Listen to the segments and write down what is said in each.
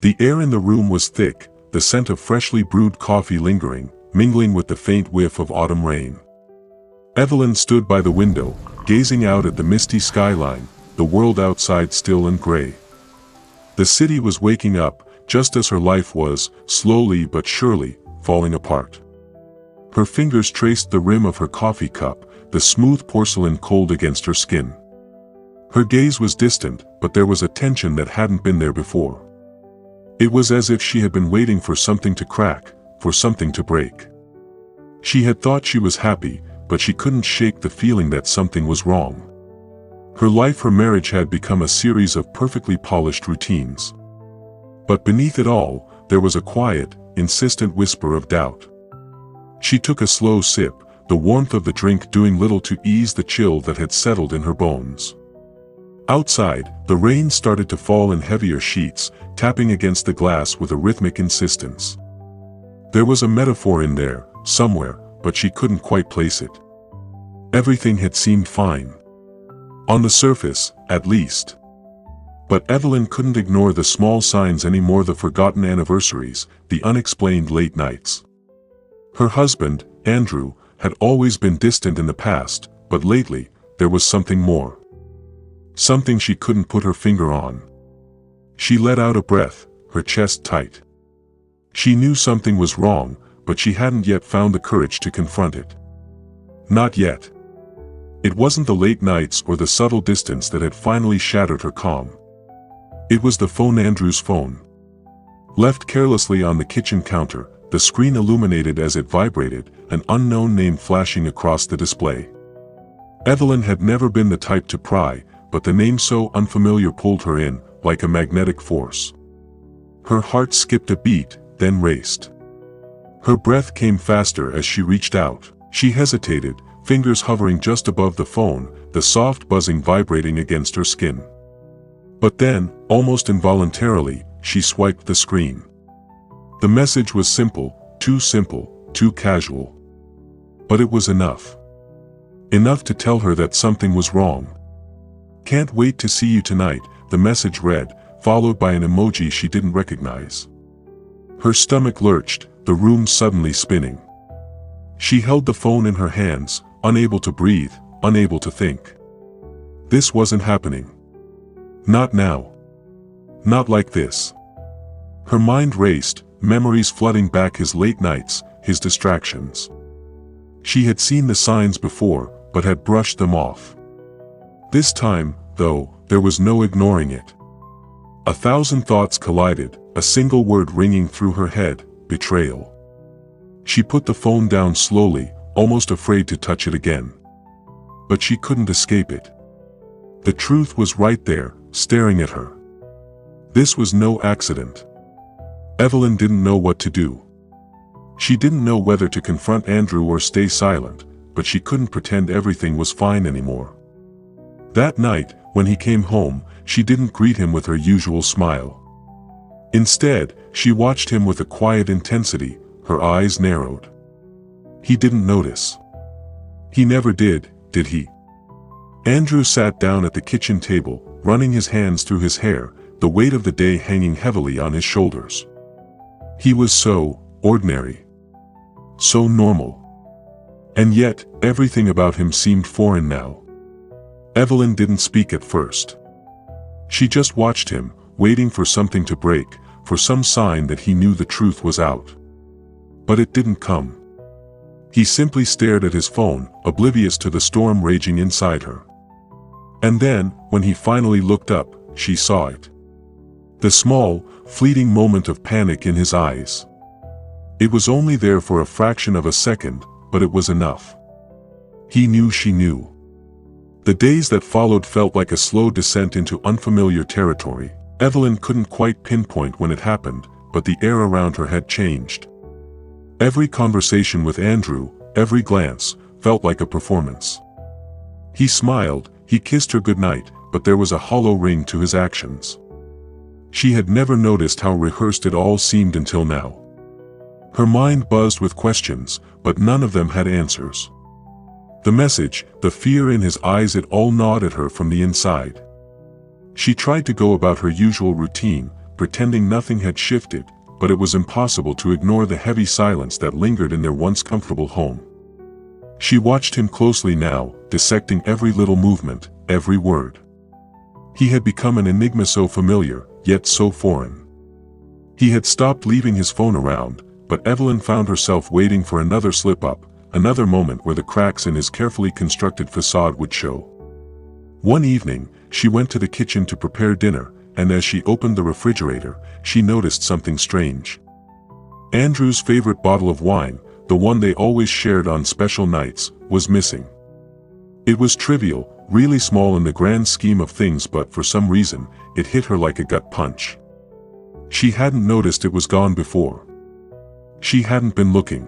The air in the room was thick, the scent of freshly brewed coffee lingering, mingling with the faint whiff of autumn rain. Evelyn stood by the window, gazing out at the misty skyline, the world outside still and gray. The city was waking up, just as her life was, slowly but surely, falling apart. Her fingers traced the rim of her coffee cup, the smooth porcelain cold against her skin. Her gaze was distant, but there was a tension that hadn't been there before. It was as if she had been waiting for something to crack, for something to break. She had thought she was happy, but she couldn't shake the feeling that something was wrong. Her life, her marriage had become a series of perfectly polished routines. But beneath it all, there was a quiet, insistent whisper of doubt. She took a slow sip, the warmth of the drink doing little to ease the chill that had settled in her bones. Outside, the rain started to fall in heavier sheets, tapping against the glass with a rhythmic insistence. There was a metaphor in there, somewhere, but she couldn't quite place it. Everything had seemed fine. On the surface, at least. But Evelyn couldn't ignore the small signs anymore, the forgotten anniversaries, the unexplained late nights. Her husband, Andrew, had always been distant in the past, but lately, there was something more. Something she couldn't put her finger on. She let out a breath, her chest tight. She knew something was wrong, but she hadn't yet found the courage to confront it. Not yet. It wasn't the late nights or the subtle distance that had finally shattered her calm. It was the phone, Andrew's phone. Left carelessly on the kitchen counter, the screen illuminated as it vibrated, an unknown name flashing across the display. Evelyn had never been the type to pry, but the name so unfamiliar pulled her in, like a magnetic force. Her heart skipped a beat, then raced. Her breath came faster as she reached out. She hesitated, fingers hovering just above the phone, the soft buzzing vibrating against her skin. But then, almost involuntarily, she swiped the screen. The message was simple, too casual. But it was enough. Enough to tell her that something was wrong. "Can't wait to see you tonight," the message read, followed by an emoji she didn't recognize. Her stomach lurched, the room suddenly spinning. She held the phone in her hands, unable to breathe, unable to think. This wasn't happening. Not now. Not like this. Her mind raced, memories flooding back, his late nights, his distractions. She had seen the signs before, but had brushed them off. This time, though, there was no ignoring it. 1,000 thoughts collided, a single word ringing through her head: betrayal. She put the phone down slowly, almost afraid to touch it again. But she couldn't escape it. The truth was right there, staring at her. This was no accident. Evelyn didn't know what to do. She didn't know whether to confront Andrew or stay silent, but she couldn't pretend everything was fine anymore. That night, when he came home, she didn't greet him with her usual smile. Instead, she watched him with a quiet intensity, her eyes narrowed. He didn't notice. He never did he? Andrew sat down at the kitchen table, running his hands through his hair, the weight of the day hanging heavily on his shoulders. He was so ordinary. So normal. And yet, everything about him seemed foreign now. Evelyn didn't speak at first. She just watched him, waiting for something to break, for some sign that he knew the truth was out. But it didn't come. He simply stared at his phone, oblivious to the storm raging inside her. And then, when he finally looked up, she saw it. The small, fleeting moment of panic in his eyes. It was only there for a fraction of a second, but it was enough. He knew she knew. The days that followed felt like a slow descent into unfamiliar territory. Evelyn couldn't quite pinpoint when it happened, but the air around her had changed. Every conversation with Andrew, every glance, felt like a performance. He smiled, he kissed her goodnight, but there was a hollow ring to his actions. She had never noticed how rehearsed it all seemed until now. Her mind buzzed with questions, but none of them had answers. The message, the fear in his eyes, it all gnawed at her from the inside. She tried to go about her usual routine, pretending nothing had shifted, but it was impossible to ignore the heavy silence that lingered in their once comfortable home. She watched him closely now, dissecting every little movement, every word. He had become an enigma so familiar, yet so foreign. He had stopped leaving his phone around, but Evelyn found herself waiting for another slip-up, another moment where the cracks in his carefully constructed facade would show. One evening, she went to the kitchen to prepare dinner, and as she opened the refrigerator, she noticed something strange. Andrew's favorite bottle of wine, the one they always shared on special nights, was missing. It was trivial, really small in the grand scheme of things, but for some reason, it hit her like a gut punch. She hadn't noticed it was gone before. She hadn't been looking.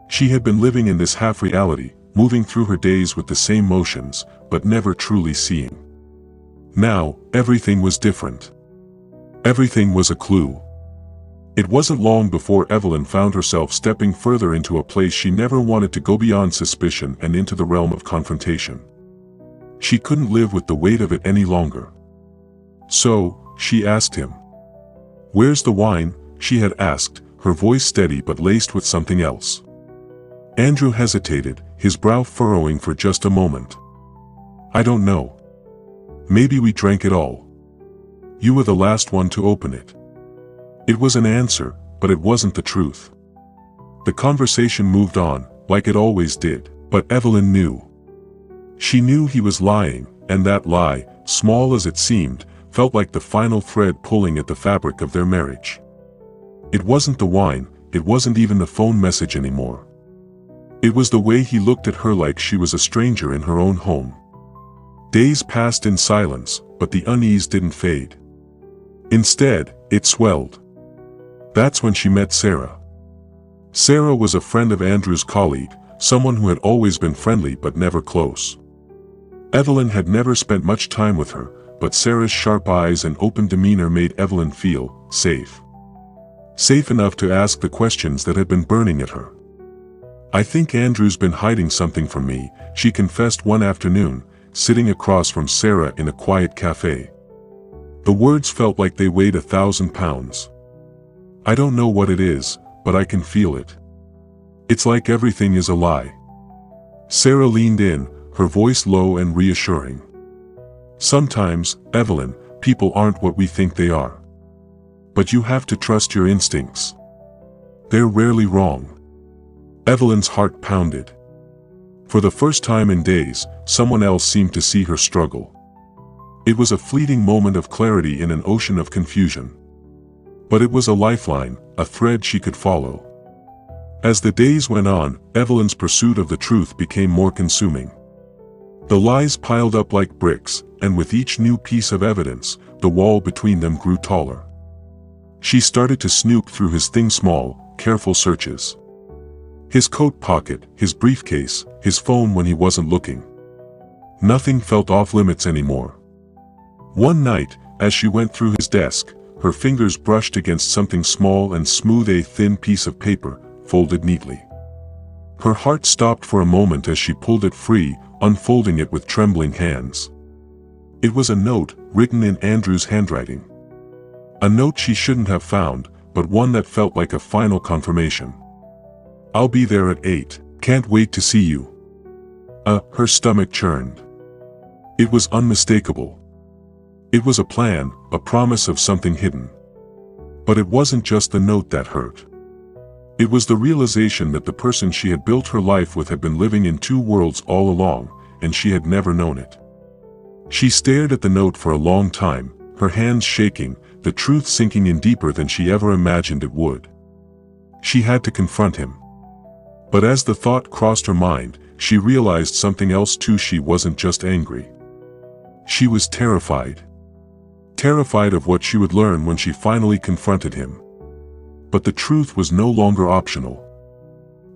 She had been living in this half-reality, moving through her days with the same motions, but never truly seeing. Now, everything was different. Everything was a clue. It wasn't long before Evelyn found herself stepping further into a place she never wanted to go, beyond suspicion and into the realm of confrontation. She couldn't live with the weight of it any longer. So, she asked him. "Where's the wine?" she had asked, her voice steady but laced with something else. Andrew hesitated, his brow furrowing for just a moment. "I don't know. Maybe we drank it all. You were the last one to open it." It was an answer, but it wasn't the truth. The conversation moved on, like it always did, but Evelyn knew. She knew he was lying, and that lie, small as it seemed, felt like the final thread pulling at the fabric of their marriage. It wasn't the wine, it wasn't even the phone message anymore. It was the way he looked at her like she was a stranger in her own home. Days passed in silence, but the unease didn't fade. Instead, it swelled. That's when she met Sarah. Sarah was a friend of Andrew's colleague, someone who had always been friendly but never close. Evelyn had never spent much time with her, but Sarah's sharp eyes and open demeanor made Evelyn feel safe. Safe enough to ask the questions that had been burning at her. "I think Andrew's been hiding something from me," she confessed one afternoon, sitting across from Sarah in a quiet cafe. The words felt like they weighed 1,000 pounds. "I don't know what it is, but I can feel it. It's like everything is a lie." Sarah leaned in, her voice low and reassuring. "Sometimes, Evelyn, people aren't what we think they are. But you have to trust your instincts. They're rarely wrong." Evelyn's heart pounded. For the first time in days, someone else seemed to see her struggle. It was a fleeting moment of clarity in an ocean of confusion. But it was a lifeline, a thread she could follow. As the days went on, Evelyn's pursuit of the truth became more consuming. The lies piled up like bricks, and with each new piece of evidence, the wall between them grew taller. She started to snoop through his small, careful searches. His coat pocket, his briefcase, his phone when he wasn't looking. Nothing felt off limits anymore. One night, as she went through his desk, her fingers brushed against something small and smooth, a thin piece of paper, folded neatly. Her heart stopped for a moment as she pulled it free, unfolding it with trembling hands. It was a note, written in Andrew's handwriting. A note she shouldn't have found, but one that felt like a final confirmation. "I'll be there at 8, can't wait to see you." Her stomach churned. It was unmistakable. It was a plan, a promise of something hidden. But it wasn't just the note that hurt. It was the realization that the person she had built her life with had been living in two worlds all along, and she had never known it. She stared at the note for a long time, her hands shaking, the truth sinking in deeper than she ever imagined it would. She had to confront him. But as the thought crossed her mind, she realized something else too. She wasn't just angry. She was terrified. Terrified of what she would learn when she finally confronted him. But the truth was no longer optional.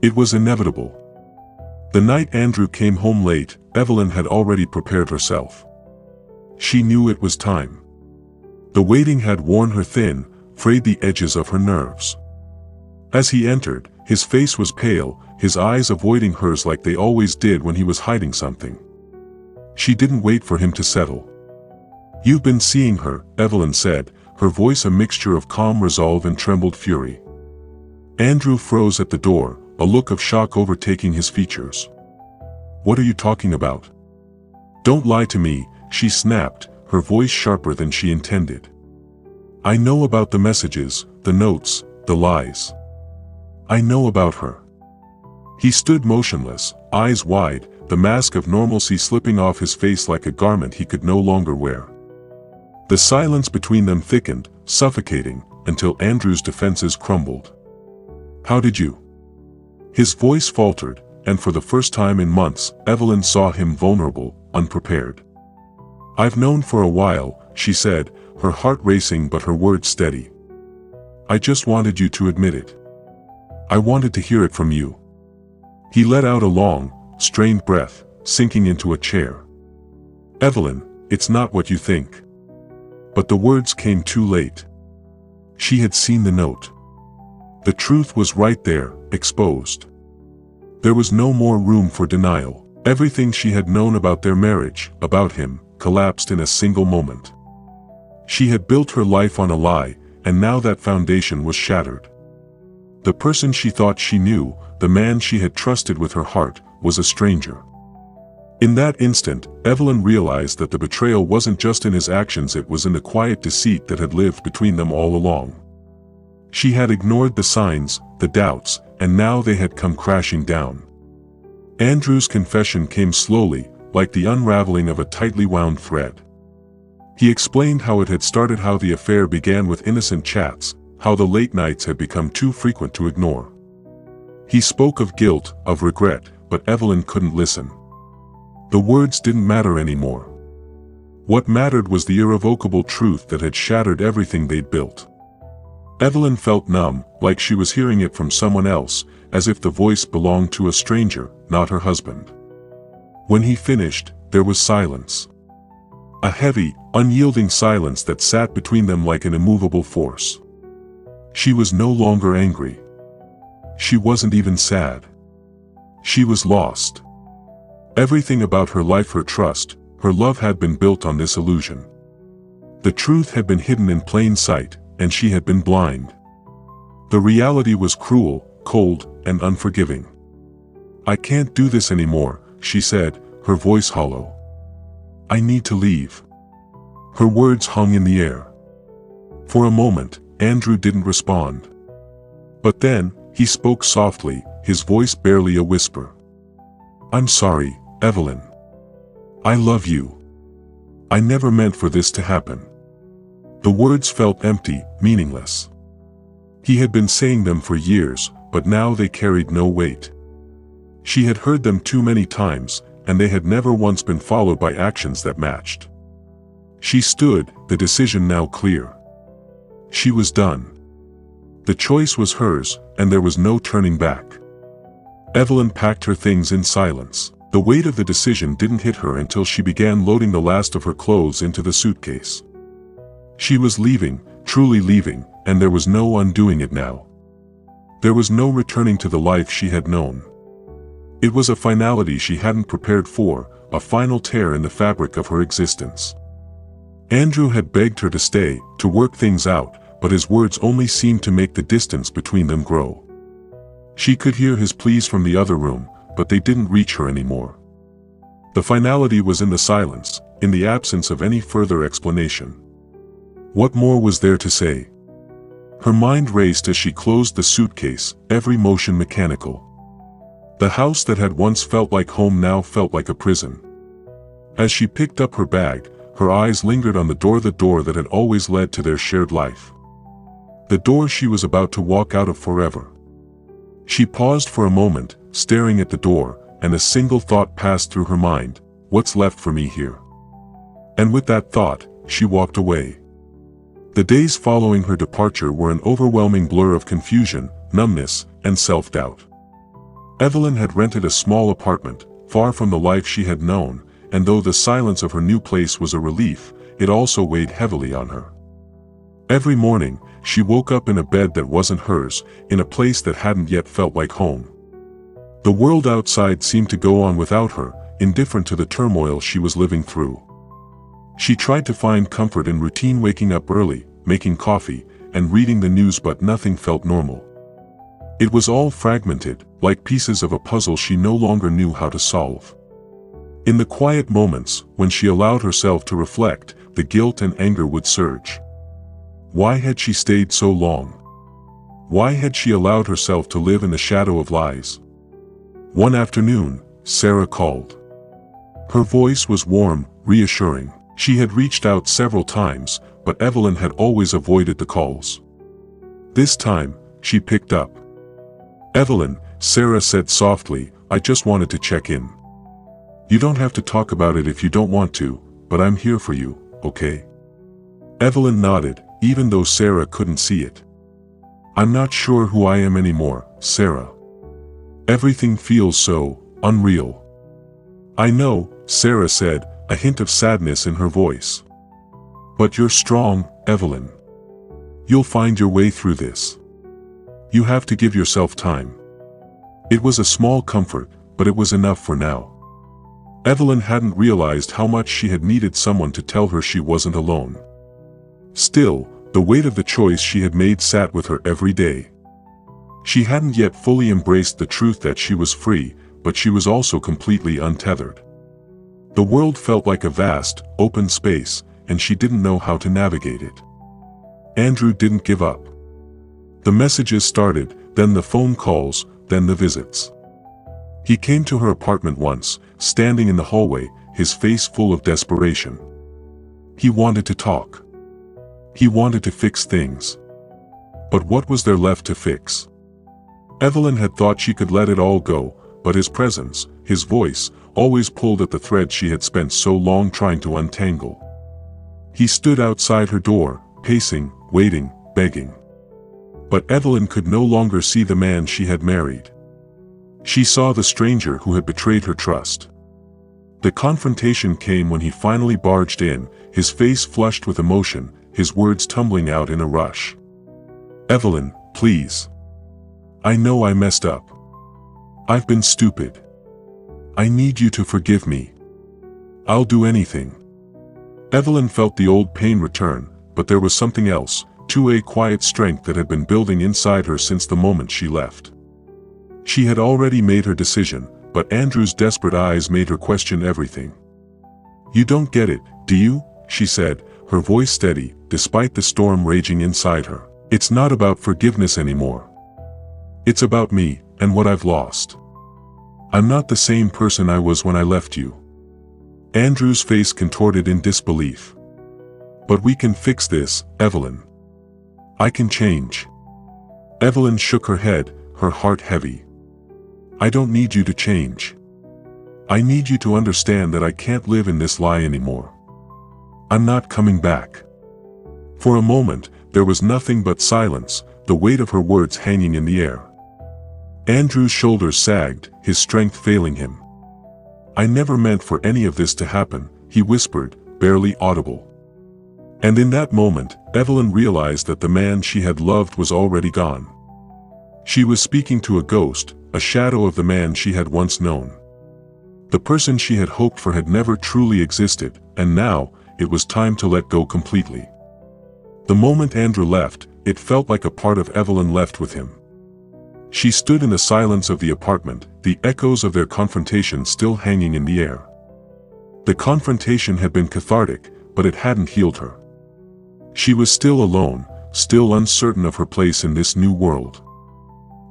It was inevitable. The night Andrew came home late, Evelyn had already prepared herself. She knew it was time. The waiting had worn her thin, frayed the edges of her nerves. As he entered, his face was pale, his eyes avoiding hers like they always did when he was hiding something. She didn't wait for him to settle. "You've been seeing her," Evelyn said, her voice a mixture of calm resolve and trembled fury. Andrew froze at the door, a look of shock overtaking his features. "What are you talking about?" "Don't lie to me," she snapped, her voice sharper than she intended. "I know about the messages, the notes, the lies. I know about her." He stood motionless, eyes wide, the mask of normalcy slipping off his face like a garment he could no longer wear. The silence between them thickened, suffocating, until Andrew's defenses crumbled. "How did you?" His voice faltered, and for the first time in months, Evelyn saw him vulnerable, unprepared. "I've known for a while," she said, her heart racing but her words steady. "I just wanted you to admit it. I wanted to hear it from you." He let out a long, strained breath, sinking into a chair. "Evelyn, it's not what you think." But the words came too late. She had seen the note. The truth was right there, exposed. There was no more room for denial. Everything she had known about their marriage, about him, collapsed in a single moment. She had built her life on a lie, and now that foundation was shattered. The person she thought she knew, the man she had trusted with her heart, was a stranger. In that instant, Evelyn realized that the betrayal wasn't just in his actions, it was in the quiet deceit that had lived between them all along. She had ignored the signs, the doubts, and now they had come crashing down. Andrew's confession came slowly, like the unraveling of a tightly wound thread. He explained how it had started, how the affair began with innocent chats, how the late nights had become too frequent to ignore. He spoke of guilt, of regret, but Evelyn couldn't listen. The words didn't matter anymore. What mattered was the irrevocable truth that had shattered everything they'd built. Evelyn felt numb, like she was hearing it from someone else, as if the voice belonged to a stranger, not her husband. When he finished, there was silence. A heavy, unyielding silence that sat between them like an immovable force. She was no longer angry. She wasn't even sad. She was lost. Everything about her life, her trust, her love had been built on this illusion. The truth had been hidden in plain sight, and she had been blind. The reality was cruel, cold, and unforgiving. "I can't do this anymore," she said, her voice hollow. "I need to leave." Her words hung in the air. For a moment, Andrew didn't respond. But then, he spoke softly, his voice barely a whisper. "I'm sorry, Evelyn. I love you. I never meant for this to happen." The words felt empty, meaningless. He had been saying them for years, but now they carried no weight. She had heard them too many times, and they had never once been followed by actions that matched. She stood, the decision now clear. She was done. The choice was hers, and there was no turning back. Evelyn packed her things in silence. The weight of the decision didn't hit her until she began loading the last of her clothes into the suitcase. She was leaving, truly leaving, and there was no undoing it now. There was no returning to the life she had known. It was a finality she hadn't prepared for, a final tear in the fabric of her existence. Andrew had begged her to stay, to work things out, but his words only seemed to make the distance between them grow. She could hear his pleas from the other room, but they didn't reach her anymore. The finality was in the silence, in the absence of any further explanation. What more was there to say? Her mind raced as she closed the suitcase, every motion mechanical. The house that had once felt like home now felt like a prison. As she picked up her bag, her eyes lingered on the door that had always led to their shared life. The door she was about to walk out of forever. She paused for a moment, staring at the door, and a single thought passed through her mind: what's left for me here? And with that thought, she walked away. The days following her departure were an overwhelming blur of confusion, numbness, and self-doubt. Evelyn had rented a small apartment, far from the life she had known, and though the silence of her new place was a relief, it also weighed heavily on her. Every morning, she woke up in a bed that wasn't hers, in a place that hadn't yet felt like home. The world outside seemed to go on without her, indifferent to the turmoil she was living through. She tried to find comfort in routine: waking up early, making coffee, and reading the news, but nothing felt normal. It was all fragmented, like pieces of a puzzle she no longer knew how to solve. In the quiet moments, when she allowed herself to reflect, the guilt and anger would surge. Why had she stayed so long? Why had she allowed herself to live in the shadow of lies? One afternoon, Sarah called. Her voice was warm, reassuring. She had reached out several times, but Evelyn had always avoided the calls. This time, she picked up. "Evelyn," Sarah said softly, "I just wanted to check in. You don't have to talk about it if you don't want to, but I'm here for you, okay?" Evelyn nodded, even though Sarah couldn't see it. "I'm not sure who I am anymore, Sarah. Everything feels so unreal." "I know," Sarah said, a hint of sadness in her voice. "But you're strong, Evelyn. You'll find your way through this. You have to give yourself time." It was a small comfort, but it was enough for now. Evelyn hadn't realized how much she had needed someone to tell her she wasn't alone. Still, the weight of the choice she had made sat with her every day. She hadn't yet fully embraced the truth that she was free, but she was also completely untethered. The world felt like a vast, open space, and she didn't know how to navigate it. Andrew didn't give up. The messages started, then the phone calls, then the visits. He came to her apartment once, standing in the hallway, his face full of desperation. He wanted to talk. He wanted to fix things. But what was there left to fix? Evelyn had thought she could let it all go, but his presence, his voice, always pulled at the thread she had spent so long trying to untangle. He stood outside her door, pacing, waiting, begging. But Evelyn could no longer see the man she had married. She saw the stranger who had betrayed her trust. The confrontation came when he finally barged in, his face flushed with emotion, his words tumbling out in a rush. "Evelyn, please. I know I messed up. I've been stupid. I need you to forgive me. I'll do anything." Evelyn felt the old pain return, but there was something else, too, a quiet strength that had been building inside her since the moment she left. She had already made her decision, but Andrew's desperate eyes made her question everything. "You don't get it, do you?" she said, her voice steady, despite the storm raging inside her. "It's not about forgiveness anymore. It's about me, and what I've lost. I'm not the same person I was when I left you." Andrew's face contorted in disbelief. "But we can fix this, Evelyn. I can change." Evelyn shook her head, her heart heavy. "I don't need you to change. I need you to understand that I can't live in this lie anymore. I'm not coming back." For a moment, there was nothing but silence, the weight of her words hanging in the air. Andrew's shoulders sagged, his strength failing him. "I never meant for any of this to happen," he whispered, barely audible. And in that moment, Evelyn realized that the man she had loved was already gone. She was speaking to a ghost, a shadow of the man she had once known. The person she had hoped for had never truly existed, and now, it was time to let go completely. The moment Andrew left, it felt like a part of Evelyn left with him. She stood in the silence of the apartment, the echoes of their confrontation still hanging in the air. The confrontation had been cathartic, but it hadn't healed her. She was still alone, still uncertain of her place in this new world.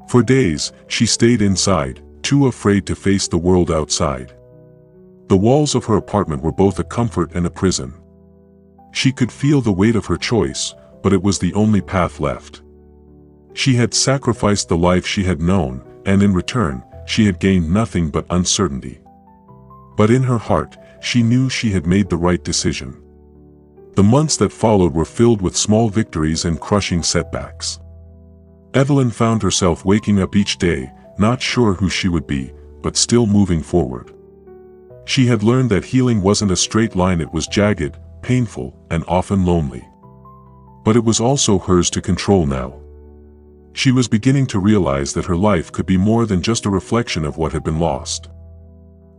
For days, she stayed inside, too afraid to face the world outside. The walls of her apartment were both a comfort and a prison. She could feel the weight of her choice, but it was the only path left. She had sacrificed the life she had known, and in return, she had gained nothing but uncertainty. But in her heart, she knew she had made the right decision. The months that followed were filled with small victories and crushing setbacks. Evelyn found herself waking up each day, not sure who she would be, but still moving forward. She had learned that healing wasn't a straight line, it was jagged, painful, and often lonely. But it was also hers to control now. She was beginning to realize that her life could be more than just a reflection of what had been lost.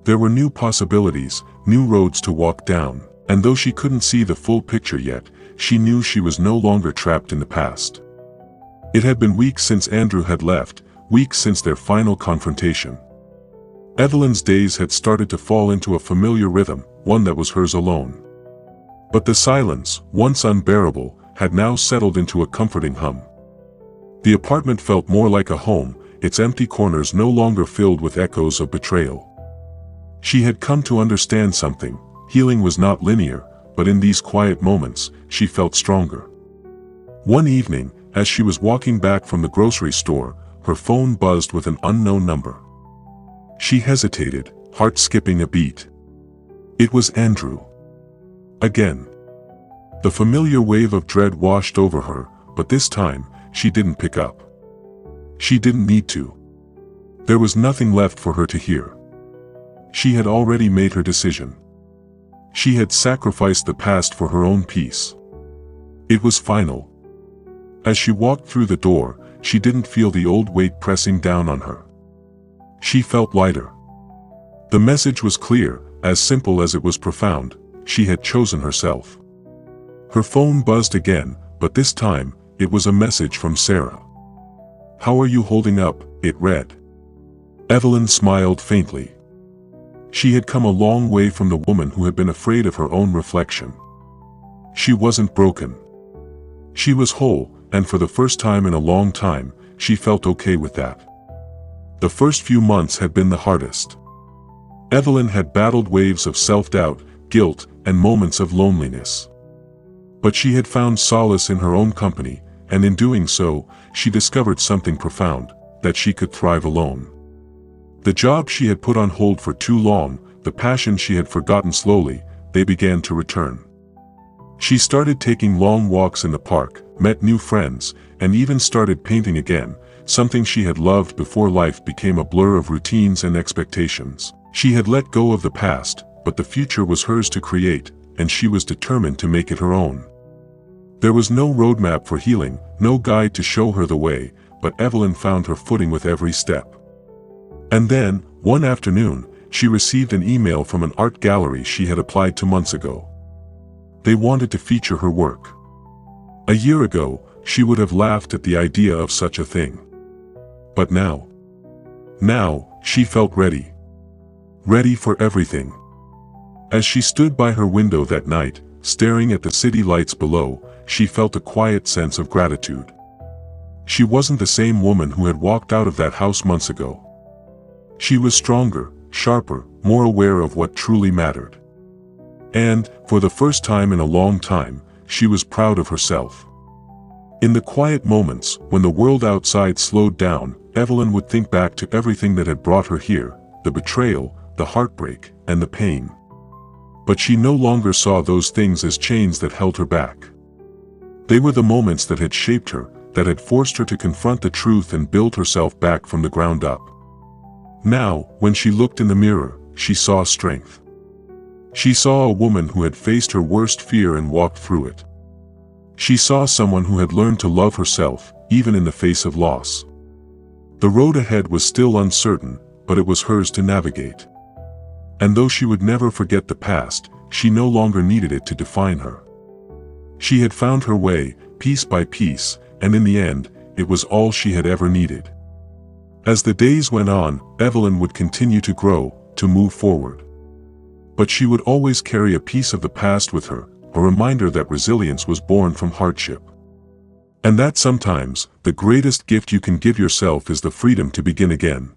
There were new possibilities, new roads to walk down, and though she couldn't see the full picture yet, she knew she was no longer trapped in the past. It had been weeks since Andrew had left, weeks since their final confrontation. Evelyn's days had started to fall into a familiar rhythm, one that was hers alone. But the silence, once unbearable, had now settled into a comforting hum. The apartment felt more like a home, its empty corners no longer filled with echoes of betrayal. She had come to understand something: healing was not linear, but in these quiet moments, she felt stronger. One evening, as she was walking back from the grocery store, her phone buzzed with an unknown number. She hesitated, heart skipping a beat. It was Andrew. Again. The familiar wave of dread washed over her, but this time, she didn't pick up. She didn't need to. There was nothing left for her to hear. She had already made her decision. She had sacrificed the past for her own peace. It was final. As she walked through the door, she didn't feel the old weight pressing down on her. She felt lighter. The message was clear, as simple as it was profound: she had chosen herself. Her phone buzzed again, but this time, it was a message from Sarah. "How are you holding up?" it read. Evelyn smiled faintly. She had come a long way from the woman who had been afraid of her own reflection. She wasn't broken. She was whole, and for the first time in a long time, she felt okay with that. The first few months had been the hardest. Evelyn had battled waves of self-doubt, guilt, and moments of loneliness. But she had found solace in her own company, and in doing so, she discovered something profound: that she could thrive alone. The job she had put on hold for too long, the passion she had forgotten, slowly, they began to return. She started taking long walks in the park, met new friends, and even started painting again, something she had loved before life became a blur of routines and expectations. She had let go of the past, but the future was hers to create, and she was determined to make it her own. There was no roadmap for healing, no guide to show her the way, but Evelyn found her footing with every step. And then, one afternoon, she received an email from an art gallery she had applied to months ago. They wanted to feature her work. A year ago, she would have laughed at the idea of such a thing. But now, she felt ready. Ready for everything. As she stood by her window that night, staring at the city lights below, she felt a quiet sense of gratitude. She wasn't the same woman who had walked out of that house months ago. She was stronger, sharper, more aware of what truly mattered. And, for the first time in a long time, she was proud of herself. In the quiet moments, when the world outside slowed down, Evelyn would think back to everything that had brought her here: the betrayal, the heartbreak, and the pain. But she no longer saw those things as chains that held her back. They were the moments that had shaped her, that had forced her to confront the truth and build herself back from the ground up. Now, when she looked in the mirror, she saw strength. She saw a woman who had faced her worst fear and walked through it. She saw someone who had learned to love herself, even in the face of loss. The road ahead was still uncertain, but it was hers to navigate. And though she would never forget the past, she no longer needed it to define her. She had found her way, piece by piece, and in the end, it was all she had ever needed. As the days went on, Evelyn would continue to grow, to move forward. But she would always carry a piece of the past with her, a reminder that resilience was born from hardship. And that sometimes, the greatest gift you can give yourself is the freedom to begin again.